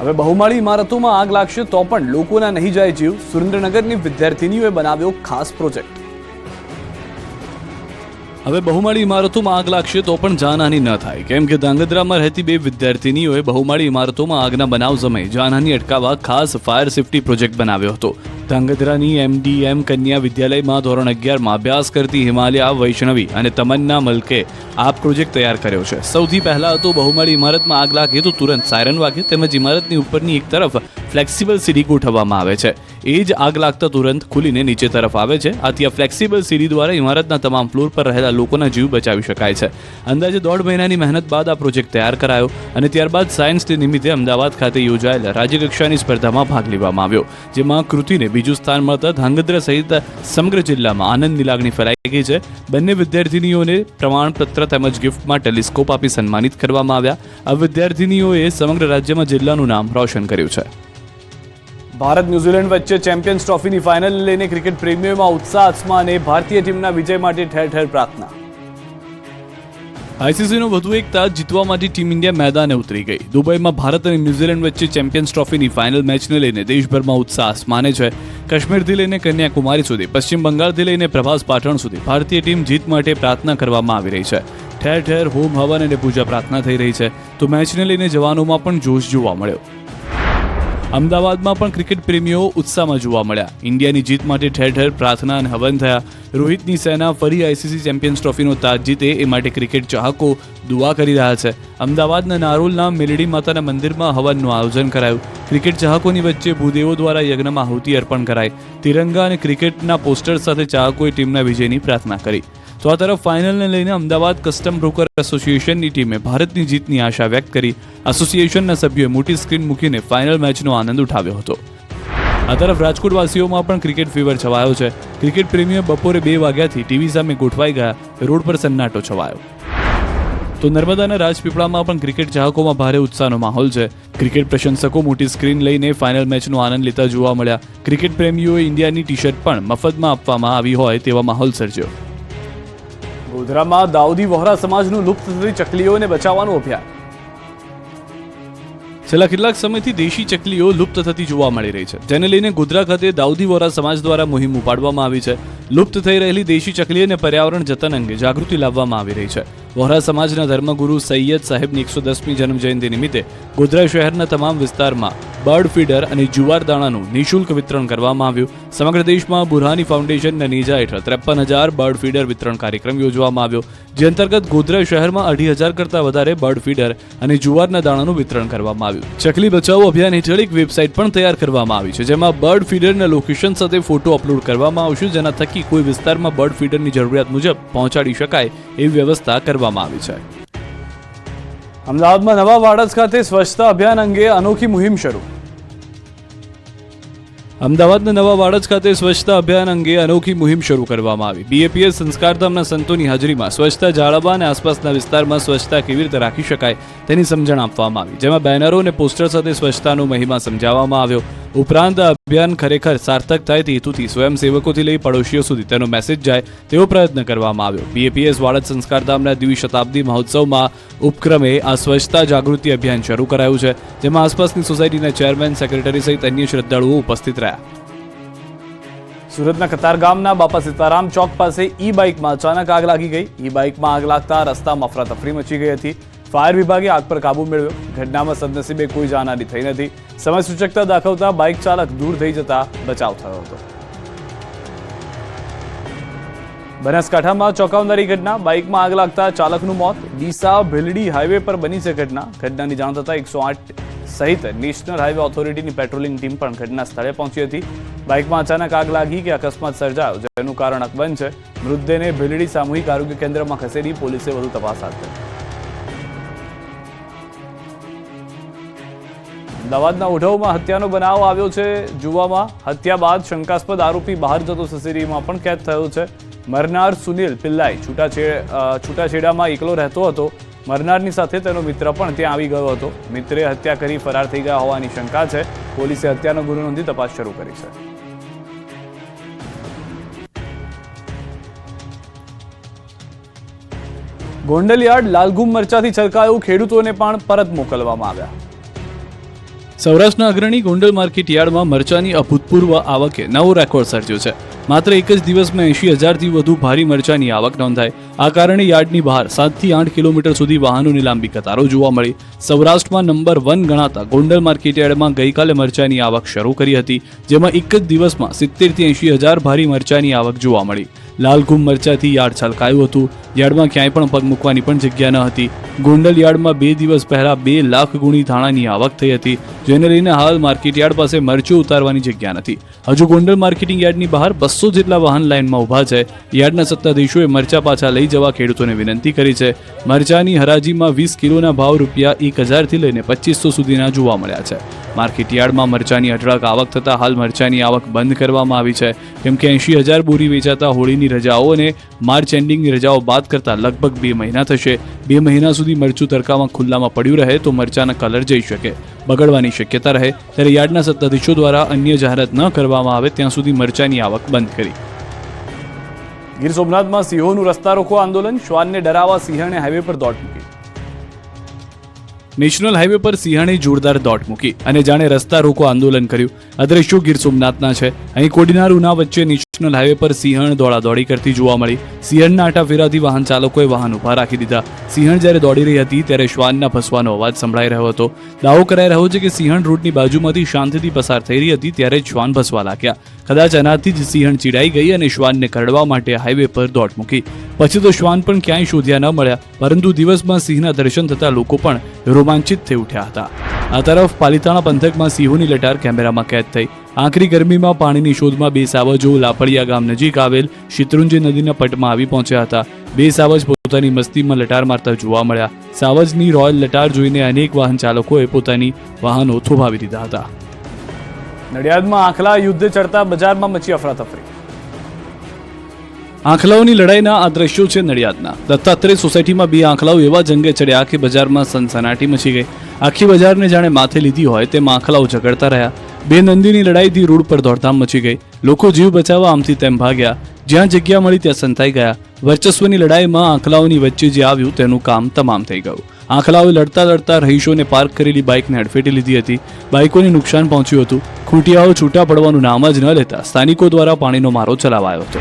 હવે બહુમાળી ઇમારતોમાં આગ લાગશે તો પણ લોકોના નહીં જાય જીવ. સુરેન્દ્રનગરની વિદ્યાર્થીનીઓએ બનાવ્યો ખાસ પ્રોજેક્ટ. હવે બહુમાળી ઇમારતોમાં આગ લાગશે તો પણ જાનહાની ન થાય, કેમ કે ધાંગધ્રામાં રહેતી 2 વિદ્યાર્થીનીઓએ બહુમાળી ઇમારતોમાં આગના બનાવ સમયે જાનહાની અટકાવવા ખાસ ફાયર સેફટી પ્રોજેક્ટ બનાવ્યો હતો. ધાંગધ્રાની MDM કન્યા વિદ્યાલયમાં ધોરણ 11માં અભ્યાસ કરતી હિમાલયા વૈષ્ણવી અને તમન્ના મલકે આ પ્રોજેક્ટ તૈયાર કર્યો છે. સૌથી પહેલા તો બહુમાળી ઇમારતમાં આગ લાગે તો તુરંત સાયરન વાગે, તેમજ ઇમારતની ઉપરની એક તરફ ફ્લેક્સિબલ સીડી ગોઠવવામાં આવે છે. એ જ આગ લાગતા તુરંત ખુલીને નીચે તરફ આવે છે. આથી આ ફ્લેક્સિબલ સીડી દ્વારા ઇમારતના તમામ ફ્લોર પર રહેલા લોકોના જીવ બચાવી શકાય છે. અંદાજે 1.5 મહિનાની મહેનત બાદ આ પ્રોજેક્ટ તૈયાર કરાયો અને ત્યારબાદ સાયન્સ ડે નિમિત્તે અમદાવાદ ખાતે યોજાયેલા રાજ્યકક્ષાની સ્પર્ધામાં ભાગ લેવામાં આવ્યો, જેમાં કૃતિને બીજું સ્થાન મળતા ધાંગધ્રા સહિત સમગ્ર જિલ્લામાં આનંદની લાગણી ફેલાઈ ગઈ છે. બંને વિદ્યાર્થીનીઓને પ્રમાણપત્ર તેમજ ગિફ્ટમાં ટેલિસ્કોપ આપી સન્માનિત કરવામાં આવ્યા. આ વિદ્યાર્થીનીઓએ સમગ્ર રાજ્યમાં જિલ્લાનું નામ રોશન કર્યું છે. ભારત ન્યૂઝીલેન્ડ વચ્ચે ચેમ્પિયન્સ ટ્રોફીની ફાઇનલ લઈને ક્રિકેટ પ્રેમીઓમાં ઉત્સાહ આસમાને. ભારતીય ટીમના વિજય માટે ઠેર ઠેર પ્રાર્થના. ICCનો વધુ એક તાજ જીતવા માટે ટીમ ઇન્ડિયા મેદાને ઉતરી ગઈ. દુબઈમાં ભારત અને ન્યૂઝીલેન્ડ વચ્ચે ચેમ્પિયન્સ ટ્રોફીની ફાઇનલ મેચને લઈને દેશભરમાં ઉત્સાહ આસમાને છે. કાશ્મીરથી લઈને કન્યાકુમારી સુધી, પશ્ચિમ બંગાળથી લઈને પ્રભાસ પાટણ સુધી ભારતીય ટીમ જીત માટે પ્રાર્થના કરવામાં આવી રહી છે. ઠેર ઠેર હોમ હવન અને પૂજા પ્રાર્થના થઈ રહી છે, તો મેચને લઈને જવાનોમાં પણ જોશ જોવા મળ્યો. અમદાવાદમાં પણ ક્રિકેટ પ્રેમીઓ ઉત્સાહમાં જોવા મળ્યા. ઇન્ડિયાની જીત માટે ઠેર ઠેર પ્રાર્થના અને હવન થયા. રોહિતની સેના ફરી ICC ચેમ્પિયન્સ ટ્રોફીનો તાજ જીતે એ માટે ક્રિકેટ ચાહકો દુઆ કરી રહ્યા છે. અમદાવાદના નારોલના મેલડી માતાના મંદિરમાં હવનનું આયોજન કરાયું. ક્રિકેટ ચાહકોની વચ્ચે ભૂદેવો દ્વારા યજ્ઞમાં આહુતિ અર્પણ કરાઈ. તિરંગા અને ક્રિકેટના પોસ્ટર સાથે ચાહકોએ ટીમના વિજયની પ્રાર્થના કરી. તો આ તરફ ફાઇનલને લઈને અમદાવાદ કસ્ટમ બ્રોકર એસોસિએશનની ટીમે ભારતની જીતની આશા વ્યક્ત કરી. એસોસિએશનના સભ્યોએ મોટી સ્ક્રીન મૂકીને ફાઇનલ મેચનો આનંદ ઉઠાવ્યો હતો. આ તરફ રાજકોટવાસીઓમાં પણ ક્રિકેટ ફીવર છવાયો છે. ક્રિકેટ પ્રેમીઓ બપોરે 2 વાગ્યાથી ટીવી સામે ગોઠવાઈ ગયા. રોડ પર સન્નાટો છવાયો. તો નર્મદાના રાજપીપળામાં પણ ક્રિકેટ ચાહકોમાં ભારે ઉત્સાહનો માહોલ છે. ક્રિકેટ પ્રશંસકો મોટી સ્ક્રીન લઈને ફાઇનલ મેચનો આનંદ લેતા જોવા મળ્યા. ક્રિકેટ પ્રેમીઓએ ઇન્ડિયાની ટી-શર્ટ પણ મફતમાં આપવામાં આવી હોય તેવા માહોલ સર્જ્યો. ગોધરામાં દાઉદી વહોરા સમાજનું લુપ્ત થતી ચકલીઓને બચાવવાનું અભિયાન. છેલ્લા કેટલાક સમયથી દેશી ચકલીઓ લુપ્ત થતી જોવા મળી રહી છે, જેને લઈને ગોધરા ખાતે દાઉદી વોરા સમાજ દ્વારા મુહિમ ઉપાડવામાં આવી છે. લુપ્ત થઈ રહેલી દેશી ચકલી અને પર્યાવરણ જતન અંગે જાગૃતિ લાવવામાં આવી રહી છે. વોહરા સમાજના ધર્મગુરુ સૈયદ સાહેબની 110મી જન્મજયંતિ નિમિત્તે ગોધરા શહેરના તમામ વિસ્તારમાં બર્ડ ફીડર અને જુવાર દાણાનું નિઃશુલ્ક વિતરણ કરવામાં આવ્યું. સમગ્ર દેશમાં બુરહાની ફાઉન્ડેશનના નેજા હેઠળ 53,000 બર્ડ ફીડર વિતરણ કાર્યક્રમ યોજવામાં આવ્યો, જે અંતર્ગત ગોધરા શહેરમાં 2,500 કરતાં વધારે બર્ડ ફીડર અને જુવારના દાણાનું વિતરણ કરવામાં આવ્યું. ચકલી બચાવો અભિયાન હેઠળ એક વેબસાઇટ પણ તૈયાર કરવામાં આવી છે, જેમાં બર્ડ ફીડરના લોકેશન સાથે ફોટો અપલોડ કરવામાં આવશે, જેના થકી કોઈ વિસ્તારમાં બર્ડ ફીડરની જરૂરિયાત મુજબ પહોંચાડી શકાય એવી વ્યવસ્થા કરવામાં આવી છે. અમદાવાદમાં નવા વાડજ ખાતે સ્વચ્છતા અભિયાન અંગે અનોખી મુહિમ શરૂ. અમદાવાદના નવા વાડજ ખાતે સ્વચ્છતા અભિયાન અંગે અનોખી મુહિમ શરૂ કરવામાં આવી. બીએપીએસ સંસ્કારધામના સંતોની હાજરીમાં સ્વચ્છતા જાળવવા અને આસપાસના વિસ્તારમાં સ્વચ્છતા કેવી રીતે રાખી શકાય તેની સમજણ આપવામાં આવી, જેમાં બેનરો અને પોસ્ટર સાથે સ્વચ્છતાનો મહિમા સમજાવવામાં આવ્યો. ઉપરાંત આ અભિયાન ખરેખર સાર્થક થાય તે હેતુથી સ્વયંસેવકોથી લઈ પડોશીઓ સુધી તેનો મેસેજ જાય તેવો પ્રયત્ન કરવામાં આવ્યો. બીએપીએસ વાડજ સંસ્કારધામના દ્વિશતાબ્દી મહોત્સવમાં ઉપક્રમે આ સ્વચ્છતા જાગૃતિ અભિયાન શરૂ કરાયું છે, જેમાં આસપાસની સોસાયટીના ચેરમેન, સેક્રેટરી સહિત અન્ય શ્રદ્ધાળુઓ ઉપસ્થિત રહ્યા. સુરતના કતારગામના બાપા સીતારામ ચોક પાસે ઈ બાઇકમાં અચાનક આગ લાગી ગઈ. ઈ બાઇકમાં આગ લાગતા રસ્તામાં અફરાતફરી મચી ગઈ હતી. ફાયર વિભાગે આગ પર કાબુ મેળવ્યો. ઘટનામાં સદનસીબે કોઈ જાનહાની થઈ નથી. સમય સૂચકતા દાખવતા બાઇક ચાલક દૂર થઈ જતા બચાવ થયો હતો. બનાસકાંઠામાં ચોંકાવનારી ઘટના. બાઇકમાં આગ લાગતા ચાલકનું મોત. ડીસા ભીલડી હાઈવે પર બની છે ઘટના. ઘટનાની જાણ થતાં 108 સહિત નેશનલ હાઈવે ઓથોરિટીની પેટ્રોલિંગ ટીમ પણ ઘટના સ્થળે પહોંચી હતી. બાઇકમાં અચાનક આગ લાગી કે અકસ્માત સર્જાયો, જેનું કારણ અકબંધ છે. મૃતદેહને ભીલડી સામૂહિક આરોગ્ય કેન્દ્રમાં ખસેડી પોલીસે વધુ તપાસ હાથ ધરી. અમદાવાદના ઉઢવમાં હત્યાનો બનાવ આવ્યો છે. જુવામાં હત્યા બાદ શંકાસ્પદ આરોપી બહાર જતો સીસીટીવીમાં પણ કેદ થયો છે. મરનાર સુનિલ પિલ્લાઈ છૂટાછેડામાં એકલો રહેતો હતો. મરનારની સાથે તેનો મિત્ર પણ ત્યાં આવી ગયો હતો. મિત્રે હત્યા કરી ફરાર થઈ ગયા હોવાની શંકા છે. પોલીસે હત્યાનો ગુનો નોંધી તપાસ શરૂ કરી છે. ગોંડલ યાર્ડ લાલઘુમ મરચાથી છલકાયું. ખેડૂતોને પણ પરત મોકલવામાં આવ્યા. સૌરાષ્ટ્રના અગ્રણી ગોંડલ માર્કેટ યાર્ડમાં મરચાની અભૂતપૂર્વ આવકે નવો રેકોર્ડ સર્જ્યો છે. માત્ર એક જ દિવસમાં 80,000થી વધુ ભારી મરચાની આવક નોંધાઈ. આ કારણે યાર્ડની બહાર 7 થી 8 કિલોમીટર સુધી વાહનોની લાંબી કતારો જોવા મળી. સૌરાષ્ટ્રમાં નંબર 1 ગણાતા ગોંડલ માર્કેટ યાર્ડમાં ગઈકાલે મરચાની આવક શરૂ કરી હતી, જેમાં એક જ દિવસમાં 70,000 થી 80,000 ભારી મરચાની આવક જોવા મળી. લાલઘુમ મરચાથી યાર્ડ છલકાયું હતું. યાર્ડમાં ક્યાંય પણ પગ મૂકવાની પણ જગ્યા ન હતી. ગોંડલ યાર્ડમાં 2 દિવસ પહેલા 2 લાખ ગુણી ધાણાની આવક થઈ હતી, જેને લઈને હાલ માર્કેટ યાર્ડ પાસે મરચું ઉતારવાની જગ્યા નથી. હજુ ગોંડલ માર્કેટિંગ યાર્ડની બહાર 200 જેટલા વાહન લાઇનમાં ઊભા છે. યાર્ડના સત્તાધીશોએ મરચા પાછા લઈ જવા ખેડૂતોને વિનંતી કરી છે. મરચાની હરાજીમાં 20 કિલોના ભાવ ₹1,000 થી લઈને 2,500 સુધીના જોવા મળ્યા છે. માર્કેટ યાર્ડમાં મરચાની અઢળક આવક થતાં હાલ મરચાની આવક બંધ કરવામાં આવી છે, કેમ કે 80,000 બોરી વેચાતા હોળીની રજાઓ અને માર્ચ એન્ડિંગની રજાઓ બાદ કરતાં લગભગ 2 મહિના થશે. 2 મહિના સુધી મરચું તડકામાં ખુલ્લામાં પડ્યું રહે તો મરચાના કલર જઈ શકે, બગડવાની શક્યતા રહે. ત્યારે યાર્ડના સત્તાધીશો દ્વારા અન્ય જાહેરાત ન કરવામાં આવે ત્યાં સુધી મરચાની આવક બંધ કરી. ગીર સોમનાથમાં સિંહોનું રસ્તા રોકો આંદોલન. શ્વાનને ડરાવવા સિંહણે હાઈવે પર દોટ મૂકી. નેશનલ હાઈવે પર સિંહણે જોરદાર દોટ મૂકી અને જાણે રસ્તા રોકો આંદોલન કર્યું. આ દ્રશ્યો ગીર સોમનાથના છે. અહીં કોડીનાર ઉના વચ્ચે નેશનલ હાઈવે પર સિંહણ દોડાદોડી કરતી જોવા મળી. સિંહણના આટાફેરાથી વાહન ચાલકોએ વાહન ઉભા રાખી દીધા. સિંહણ જ્યારે દોડી રહી હતી ત્યારે શ્વાનના ફસવાનો અવાજ સંભળાઈ રહ્યો હતો. દાવો કરાઈ રહ્યો છે કે સિંહણ રોડની બાજુમાંથી શાંતિથી પસાર થઈ રહી હતી ત્યારે જ શ્વાન ફસવા લાગ્યા. કદાચ આનાથી જ સિંહણ ચીડાઈ ગઈ અને શ્વાનને કરડવા માટે હાઈવે પર દોટ મૂકી. પછી તો શ્વાન પણ ક્યાંય શોધ્યા ન મળ્યા, પરંતુ દિવસમાં સિંહના દર્શન થતા લોકો પણ રોમાંચિત થઈ ઉઠ્યા હતા. આ તરફ પાલિતાણા પંથકમાં સિંહોની લટાર કેમેરામાં કેદ થઈ. આકરી ગરમીમાં પાણીની શોધમાં 2 સાવજો લાપડિયા ગામ નજીક આવેલ શેત્રુંજી નદીના પટમાં આવી પહોંચ્યા હતા. 2 સાવજ પોતાની મસ્તીમાં લટાર મારતા જોવા મળ્યા. સાવજની રોયલ લટાર જોઈને અનેક વાહન ચાલકોએ પોતાની વાહનો થોભાવી દીધા હતા. નડિયાદમાં આંખલા યુદ્ધ ચડતા બજારમાં મચી અફરાતફરી. આંખલાઓની લડાઈના આ દ્રશ્યો છે નડિયાદના. દત્તાત્રેય સોસાયટીમાં 2 આંખલાઓ એવા જંગે ચડ્યા કે બજારમાં સનસનાટી મચી ગઈ. આખી બજારને જાણે માથે લીધી હોય તેમ આંખલાઓ ઝઘડતા રહ્યા. 2 નંદીની લડાઈથી રોડ પર દોડધામ મચી ગઈ. લોકો જીવ બચાવવા આમથી તેમ ભાગ્યા. જ્યાં જગ્યા મળી ત્યાં સંતાઈ ગયા. વર્ચસ્વની લડાઈમાં આંખલાઓની વચ્ચે જે આવ્યું તેનું કામ તમામ થઈ ગયું. આંખલાઓએ લડતા લડતા રહીશોને પાર્ક કરેલી બાઇકને અડફેટી લીધી હતી. બાઇકોને નુકસાન પહોંચ્યું હતું. ખૂંટિયાઓ છૂટા પડવાનું નામ જ ન લેતા સ્થાનિકો દ્વારા પાણીનો મારો ચલાવાયો હતો.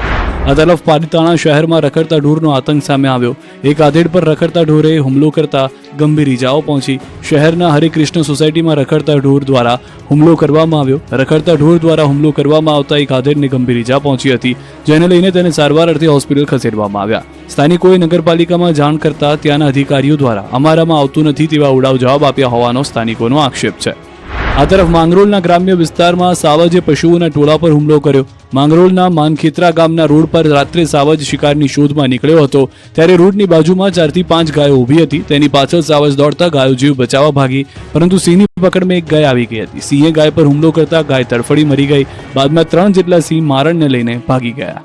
આ તરફ પાલિતાણા શહેરમાં રખડતા ઢોરનો આતંક સામે આવ્યો. એક આધેડ પર રખડતા ઢોરે હુમલો કરતા ગંભીર ઈજાઓ પહોંચી. શહેરના હરિકૃષ્ણ સોસાયટીમાં રખડતા ઢોર દ્વારા હુમલો કરવામાં આવ્યો. રખડતા ઢોર દ્વારા હુમલો કરવામાં આવતા એક આધેડને ગંભીર ઈજા પહોંચી હતી, જેને લઈને તેને સારવાર અર્થે હોસ્પિટલ ખસેડવામાં આવ્યા. સ્થાનિકોએ નગરપાલિકામાં જાણ કરતા ત્યાંના અધિકારીઓ દ્વારા અમારામાં આવતું નથી તેવા ઉડાવ જવાબ આપ્યા હોવાનો સ્થાનિકોનો આક્ષેપ છે. આ તરફ માંગરોળના ગ્રામ્ય વિસ્તારમાં સાવજે પશુઓના ટોળા પર હુમલો કર્યો. માંગરોળના માનખેત્રા ગામના રોડ પર રાત્રે સાવજ શિકારની શોધમાં નીકળ્યો હતો, ત્યારે રોડની બાજુમાં 4 થી 5 ગાયો ઊભી હતી. તેની પાછળ સાવજ દોડતા ગાયો જીવ બચાવવા ભાગી, પરંતુ સિંહની પકડમાં એક ગાય આવી ગઈ હતી. સિંહે ગાય પર હુમલો કરતા ગાય તડફડી મરી ગઈ. બાદમાં 3 જેટલા સિંહ મારણને લઈને ભાગી ગયા.